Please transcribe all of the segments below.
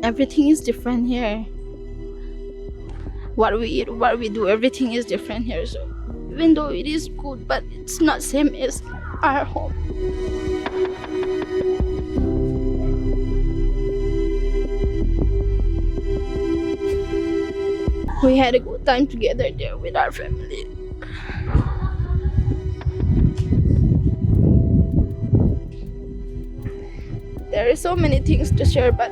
everything is different here. What we eat, what we do, everything is different here. So even though it is good, but it's not same as our home. We had a good time together there with our family. There are so many things to share, but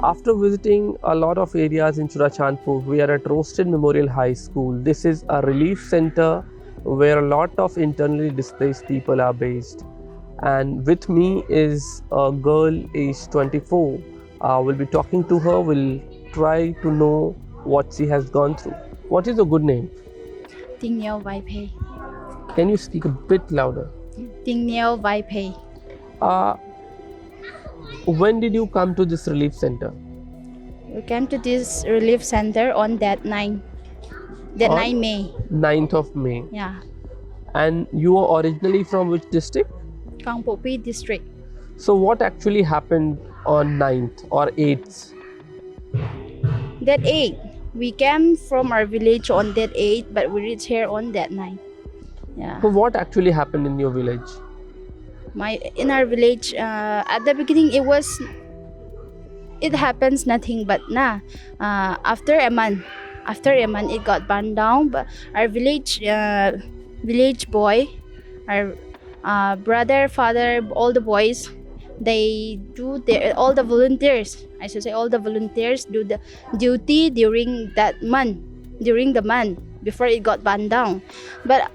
After visiting a lot of areas in Churachandpur, we are at Roasted Memorial High School. This is a relief center where a lot of internally displaced people are based. And with me is a girl aged 24. We'll be talking to her. We'll try to know what she has gone through. What is your good name? Ting Neo Vai Pei. Can you speak a bit louder? Ting Neo Vai Pei. When did you come to this relief center? We came to this relief center on that 9 May. 9th of May. Yeah. And you were originally from which district? Kangpopi district. So what actually happened on 9th or 8th? That 8. We came from our village on that 8, but we reached here on that 9. Yeah. So what actually happened in your village? In our village, at the beginning it happens nothing, but after a month it got burned down. But our village boy, our brother, father, all the boys, they do all the volunteers do the duty during the month before it got burned down. But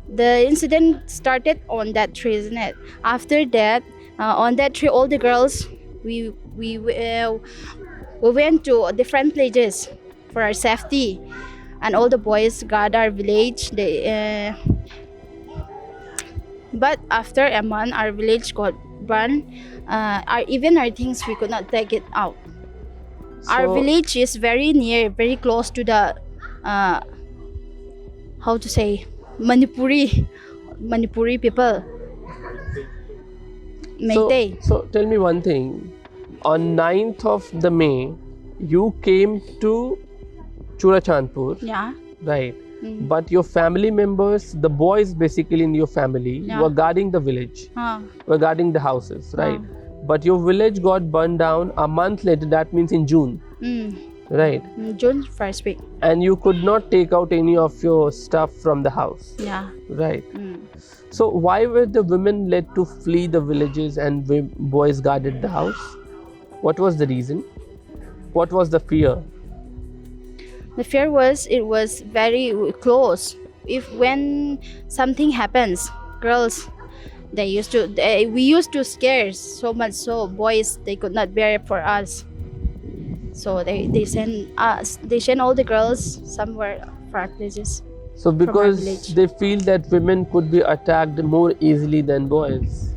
the incident started on that tree, isn't it? After that, on that tree, all the girls, we went to different places for our safety, and all the boys guard our village. But after a month, our village got burned. Even our things, we could not take it out. Our village is very close to the how to say, Manipuri people. Meitei. So tell me one thing. On 9th of the May, you came to Churachandpur. Yeah. Right. But your family members, the boys basically in your family, were guarding the village, were guarding the houses, right? But your village got burned down a month later, that means in June. Right. June first week. And you could not take out any of your stuff from the house. Yeah. Right. So why were the women led to flee the villages and boys guarded the house? What was the reason? What was the fear? The fear was it was very close. When something happens, girls, we used to scare so much, so boys, they could not bear it for us. So they send all the girls somewhere far places. So because they feel that women could be attacked more easily than boys.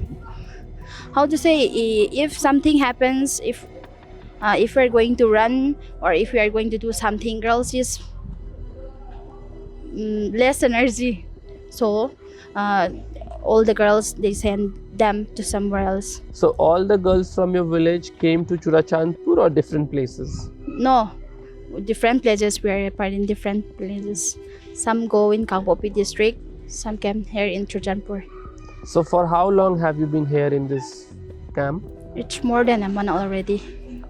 How to say, if something happens, if we're going to run or if we are going to do something, girls is less energy. So all the girls, they send them to somewhere else. So all the girls from your village came to Churachandpur or different places? No, different places. We are part in different places. Some go in Kangpopi district, some came here in Churachandpur. So for how long have you been here in this camp? It's more than a month already.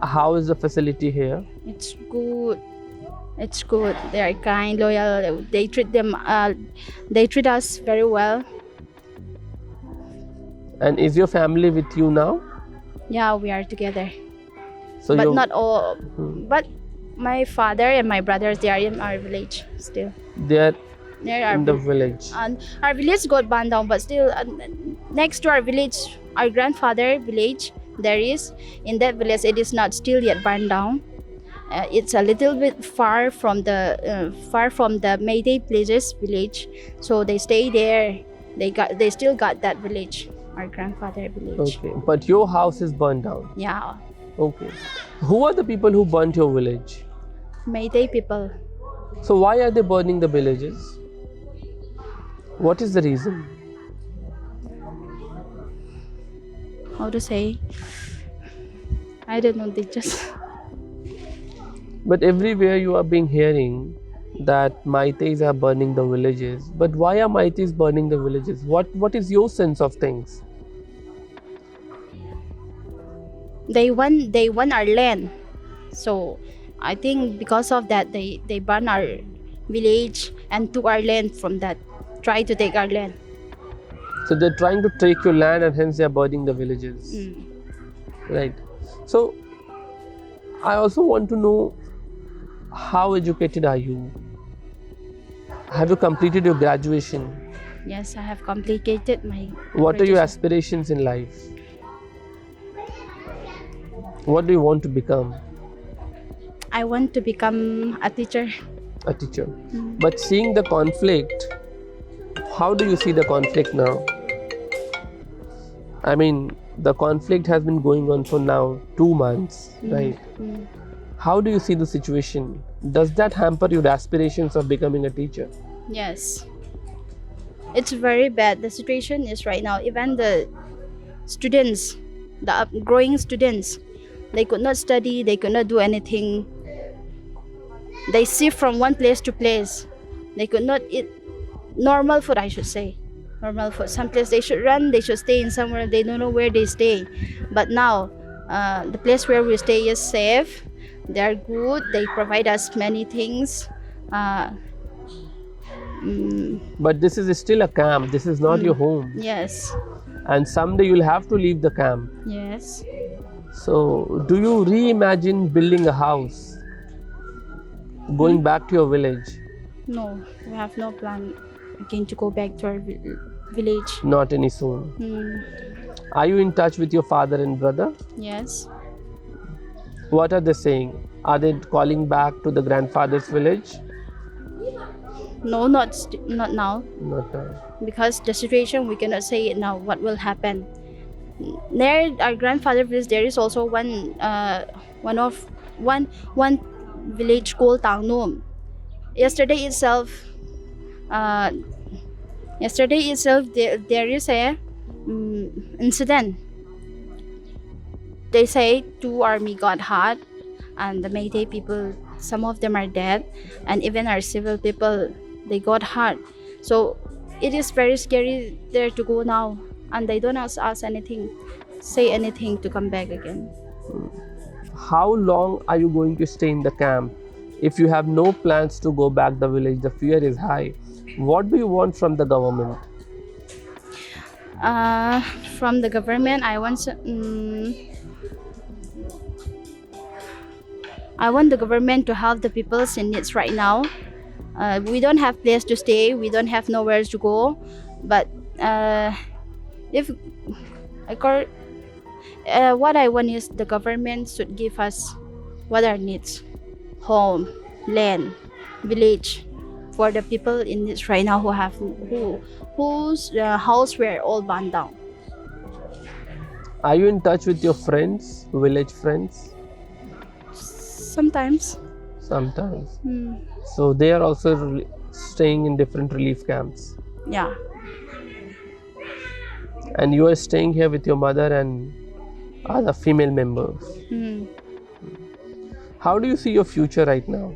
How is the facility here? It's good. It's good. They are kind, loyal. They treat us very well. And is your family with you now? Yeah, we are together. So but not all. But my father and my brothers, they are in our village still. They are in the village. And our village got burned down, but still next to our village, our grandfather village, there is, in that village, it is not still yet burned down. It's a little bit far from the Meitei places village, so they stay there. They still got that village, our grandfather village. Okay, but your house is burned down. Yeah. Okay. Who are the people who burnt your village? Meitei people. So why are they burning the villages? What is the reason? How to say? I don't know. They just But everywhere you are being hearing that meiteis are burning the villages. But why are meiteis burning the villages? What is your sense of things? they want our land. So I think because of that, they burn our village and took our land from that. Try to take our land. So they're trying to take your land and hence they are burning the villages. Mm. Right. So I also want to know, how educated are you? Have you completed your graduation? Yes, I have completed my. What are your graduation. aspirations in life? What do you want to become? I want to become a teacher. A teacher. But seeing the conflict, how do you see the conflict now? I mean, the conflict has been going on for now 2 months, right? Mm. How do you see the situation? Does that hamper your aspirations of becoming a teacher? Yes. It's very bad. The situation is right now. Even the students, the upgrowing students, they could not study, they could not do anything. They shift from one place to place. They could not eat normal food, I should say. Normal food. Some place they should run, they should stay in somewhere, they don't know where they stay. But now, the place where we stay is safe. They're good. They provide us many things. But this is still a camp, this is not your home. Yes. And someday you'll have to leave the camp. Yes. So, do you reimagine building a house? Going back to your village? No, we have no plan again to go back to our village. Not any soon. Mm. Are you in touch with your father and brother? Yes. What are they saying? Are they calling back to the grandfather's village? No, not now. Not now. Because the situation, we cannot say it now. What will happen? Near our grandfather's village, there is also one village called Tangnum. Yesterday itself, there is a incident. They say 2 army got hot, and the Meitei people, some of them are dead, and even our civil people, they got hurt. So it is very scary there to go now, and they don't ask us anything, say anything to come back again. How long are you going to stay in the camp? If you have no plans to go back the village, the fear is high. What do you want from the government? From the government, I want the government to help the people in needs right now. We don't have place to stay. We don't have nowhere to go. But what I want is the government should give us what our needs: home, land, village, for the people in needs right now whose house were all burned down. Are you in touch with your friends, village friends? Sometimes. Sometimes. So they are also staying in different relief camps. Yeah. And you are staying here with your mother and other female members. How do you see your future right now?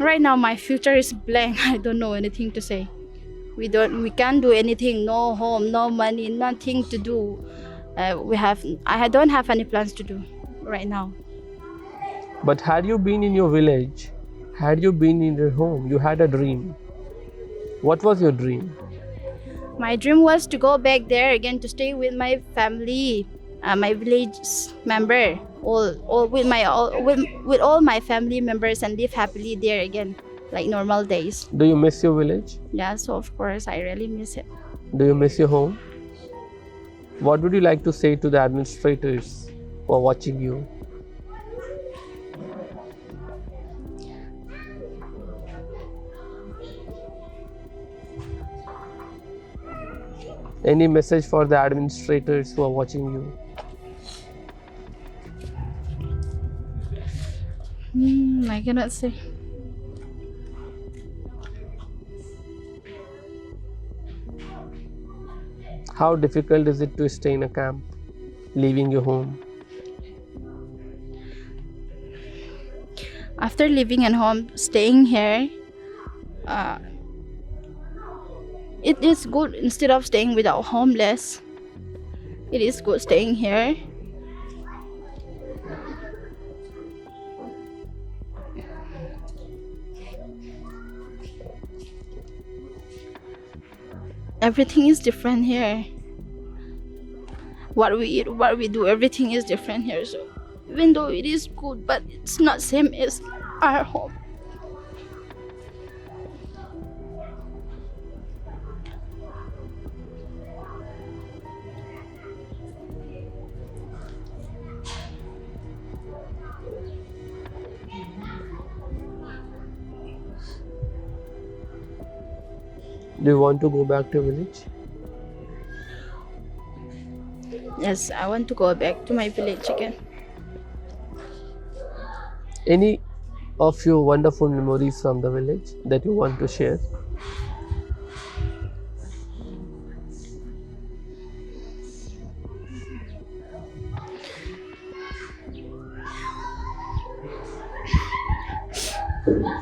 Right now, my future is blank. I don't know anything to say. We can't do anything. No home, no money, nothing to do. I don't have any plans to do right now. But had you been in your village, had you been in your home, you had a dream. What was your dream? My dream was to go back there again, to stay with my family, my village member, with all my family members, and live happily there again, like normal days. Do you miss your village? Yeah, so of course I really miss it. Do you miss your home? What would you like to say to the administrators who are watching you? Any message for the administrators who are watching you? I cannot say. How difficult is it to stay in a camp, leaving your home? After living at home, staying here, uh, it is good instead of staying without homeless. It is good staying here. Everything is different here. What we eat, what we do, everything is different here. So even though it is good, but it's not same as our home. Do you want to go back to your village? Yes, I want to go back to my village again. Any of your wonderful memories from the village that you want to share?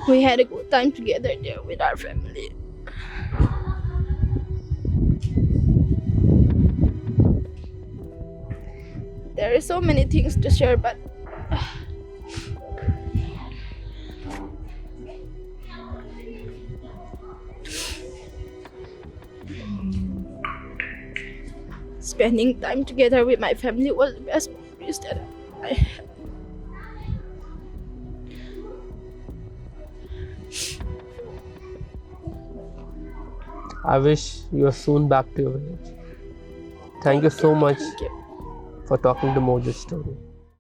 We had a good time together there with our family. There are so many things to share, but spending time together with my family was the best memories that I had. I wish you are soon back to your village. Thank you so much Thank you. for talking to Mojo story.